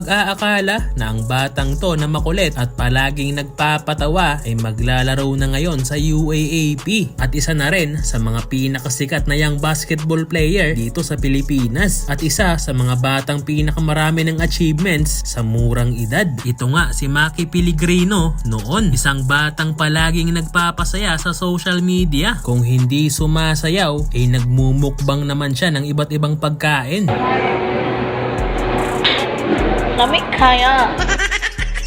Mag-aakala na ang batang to na makulit at palaging nagpapatawa ay maglalaro na ngayon sa UAAP at isa na rin sa mga pinakasikat na young basketball player dito sa Pilipinas at isa sa mga batang pinakamarami ng achievements sa murang edad. Ito nga si Maki Pellegrino noon, isang batang palaging nagpapasaya sa social media. Kung hindi sumasayaw ay nagmumukbang naman siya ng iba't ibang pagkain. Lamig kaya.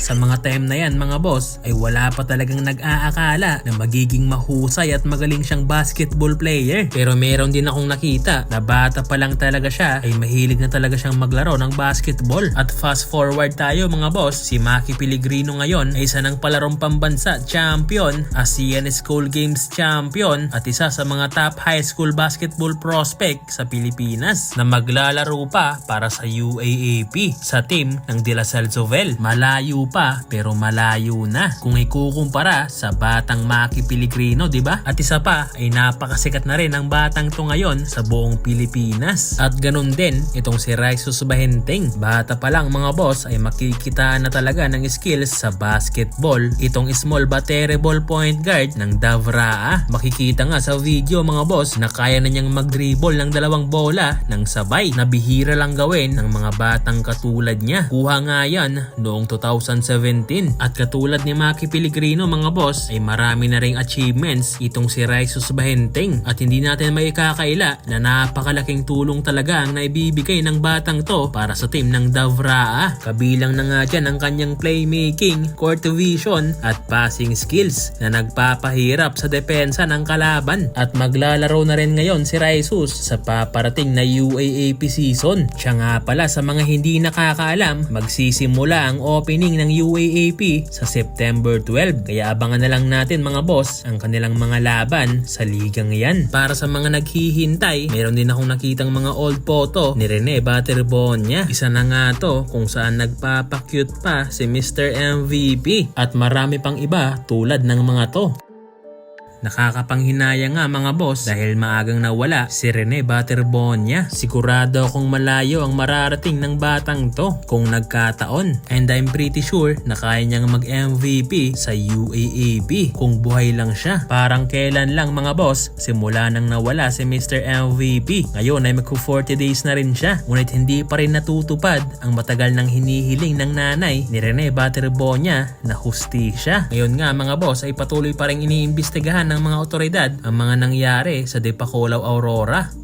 Sa mga time na yan mga boss ay wala pa talagang nag-aakala na magiging mahusay at magaling siyang basketball player. Pero meron din akong nakita na bata pa lang talaga siya ay mahilig na talaga siyang maglaro ng basketball. At fast forward tayo mga boss, si Maki Pellegrino ngayon ay isa ng palarong pambansa champion, ASEAN School Games champion at isa sa mga top high school basketball prospect sa Pilipinas na maglalaro pa para sa UAAP sa team ng De La Salle Zovel. Malayo pa pero malayo na kung ikukumpara sa batang Maki Pellegrino, di ba? At isa pa ay napakasikat na rin ang batang to ngayon sa buong Pilipinas. At ganun din itong si Raisus Bahenteng. Bata pa lang mga boss ay makikita na talaga ng skills sa basketball. Itong small but terrible point guard ng Davraa. Makikita nga sa video mga boss na kaya na niyang mag-dribble ng dalawang bola ng sabay na bihira lang gawin ng mga batang katulad niya. Kuha nga yan noong 2017 at katulad ni Maki Pellegrino mga boss ay marami na ring achievements itong si Raisus Bahenteng at hindi natin may ikakaila na napakalaking tulong talaga ang naibibigay ng batang to para sa team ng Davraa. Kabilang na nga dyan ang kanyang playmaking, court vision at passing skills na nagpapahirap sa depensa ng kalaban. At maglalaro na rin ngayon si Raisus sa paparating na UAAP season. Siya nga pala sa mga hindi nakakaalam, magsisimula ang opening ng UAAP sa September 12. Kaya abangan na lang natin mga boss ang kanilang mga laban sa ligang yan. Para sa mga naghihintay, meron din akong nakitang mga old photo ni Rene Batterbonia. Isa na nga to kung saan nagpapakute pa si Mr. MVP at marami pang iba tulad ng mga to. Nakakapanghinaya nga mga boss dahil maagang nawala si Rene Batterbonia. Sigurado akong malayo ang mararating ng batang to kung nagkataon. And I'm pretty sure na kaya niyang mag-MVP sa UAAP kung buhay lang siya. Parang kailan lang mga boss, simula nang nawala si Mr. MVP. Ngayon ay magku 40 days na rin siya. Ngunit hindi pa rin natutupad ang matagal nang hinihiling ng nanay ni Rene Batterbonia na hustisya. Ngayon nga mga boss ay patuloy pa rin iniimbestigahan ng mga otoridad ang mga nangyari sa Dipakulaw Aurora.